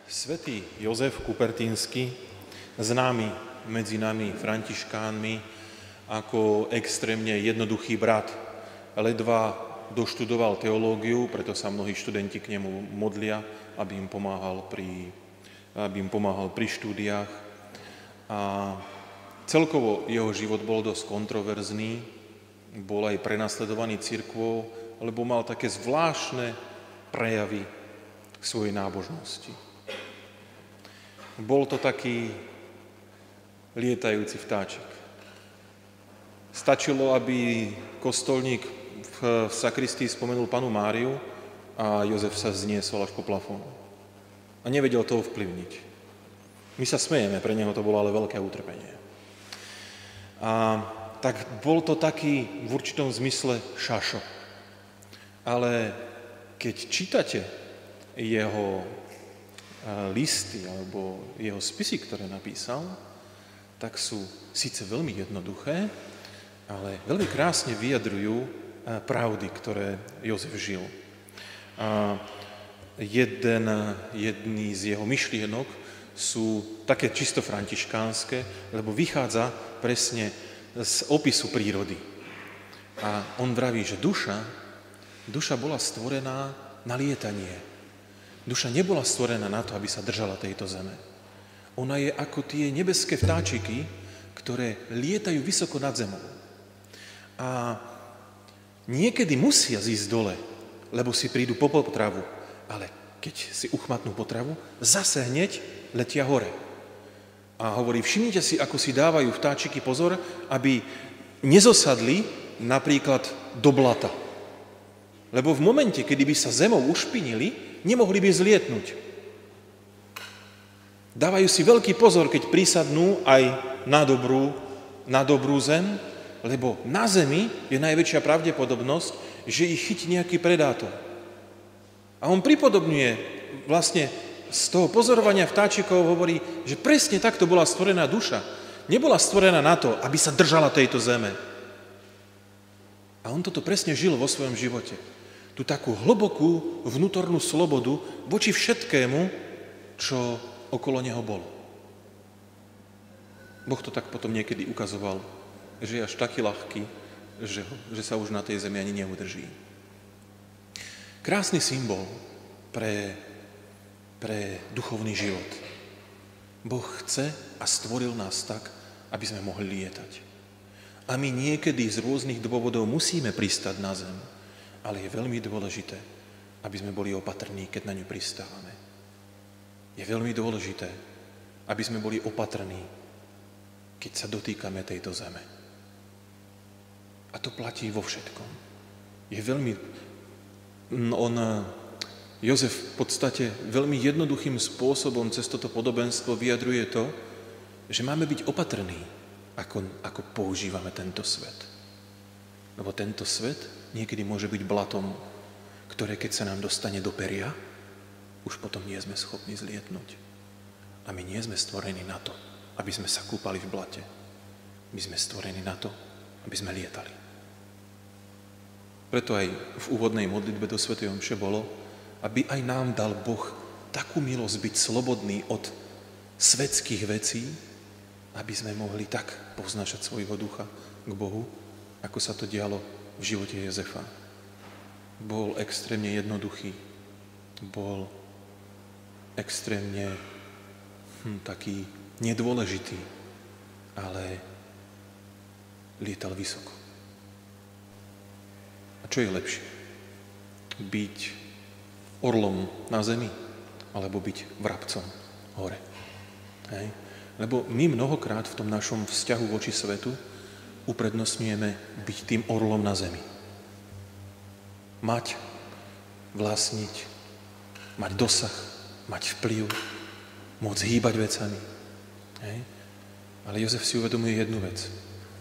Svätý Jozef Kupertínsky, známy medzi nami františkánmi ako extrémne jednoduchý brat, ledva doštudoval teológiu, preto sa mnohí študenti k nemu modlia, aby im pomáhal pri štúdiách. A celkovo jeho život bol dosť kontroverzný, bol aj prenasledovaný cirkvou, lebo mal také zvláštne prejavy svojej nábožnosti. Bol to taký lietajúci vtáčik. Stačilo, aby kostolník v sakristii spomenul Pannu Máriu a Jozef sa zniesol až po plafónu. A nevedel to ovplyvniť. My sa smejeme, pre neho to bolo ale veľké utrpenie. A tak bol to taký v určitom zmysle šašo. Ale keď čítate jeho listy alebo jeho spisy, ktoré napísal, tak sú síce veľmi jednoduché, ale veľmi krásne vyjadrujú pravdy, ktoré Jozef žil. A jedný z jeho myšlienok sú také čisto františkánske, lebo vychádza presne z opisu prírody. A on vraví, že duša bola stvorená na lietanie. Duša nebola stvorená na to, aby sa držala tejto zeme. Ona je ako tie nebeské vtáčiky, ktoré lietajú vysoko nad zemou. A niekedy musia zísť dole, lebo si prídu po potravu, ale keď si uchmatnú potravu, zase hneď letia hore. A hovorí, všimnite si, ako si dávajú vtáčiky pozor, aby nezosadli napríklad do blata. Lebo v momente, kedy by sa zemou ušpinili, nemohli by zlietnúť. Dávajú si veľký pozor, keď prisadnú aj na dobrú zem, lebo na zemi je najväčšia pravdepodobnosť, že ich chytí nejaký predátor. A on pripodobňuje vlastne z toho pozorovania vtáčikov, hovorí, že presne takto bola stvorená duša. Nebola stvorená na to, aby sa držala tejto zeme. A on toto presne žil vo svojom živote. Tú takú hlbokú vnútornú slobodu voči všetkému, čo okolo neho bolo. Boh to tak potom niekedy ukazoval, že je až taký ľahký, že sa už na tej zemi ani neudrží. Krásny symbol pre duchovný život. Boh chce a stvoril nás tak, aby sme mohli lietať. A my niekedy z rôznych dôvodov musíme pristať na zem, ale je veľmi dôležité, aby sme boli opatrní, keď na ňu pristávame. Je veľmi dôležité, aby sme boli opatrní, keď sa dotýkame tejto zeme. A to platí vo všetkom. Jozef v podstate veľmi jednoduchým spôsobom cez toto podobenstvo vyjadruje to, že máme byť opatrní, ako používame tento svet. Lebo tento svet niekedy môže byť blatom, ktoré keď sa nám dostane do peria, už potom nie sme schopní zlietnúť. A my nie sme stvorení na to, aby sme sa kúpali v blate. My sme stvorení na to, aby sme lietali. Preto aj v úvodnej modlitbe do svätej omše bolo, aby aj nám dal Boh takú milosť byť slobodný od svetských vecí, aby sme mohli tak poznášať svojho ducha k Bohu, ako sa to dialo v živote Jozefa. Bol extrémne jednoduchý, bol extrémne taký nedôležitý, ale lietal vysoko. A čo je lepšie? Byť orlom na zemi, alebo byť vrabcom hore? Hej? Lebo my mnohokrát v tom našom vzťahu voči svetu uprednostňujeme byť tým orlom na zemi. Mať, vlastniť, mať dosah, mať vplyv, môcť hýbať vecami. Hej? Ale Jozef si uvedomuje jednu vec.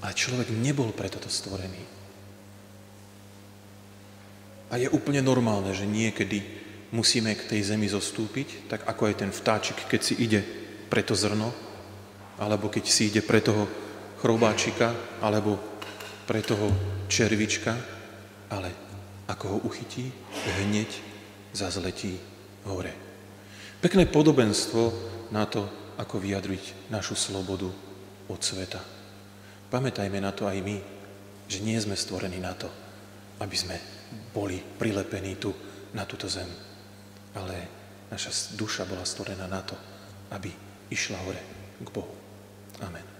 Ale človek nebol pre toto stvorený. A je úplne normálne, že niekedy musíme k tej zemi zostúpiť, tak ako aj ten vtáčik, keď si ide pre to zrno, alebo keď si ide pre toho chrobáčika, alebo pre toho červička, ale ako ho uchytí, hneď zazletí hore. Pekné podobenstvo na to, ako vyjadriť našu slobodu od sveta. Pamätajme na to aj my, že nie sme stvorení na to, aby sme boli prilepení tu, na túto zem. Ale naša duša bola stvorená na to, aby išla hore k Bohu. Amen.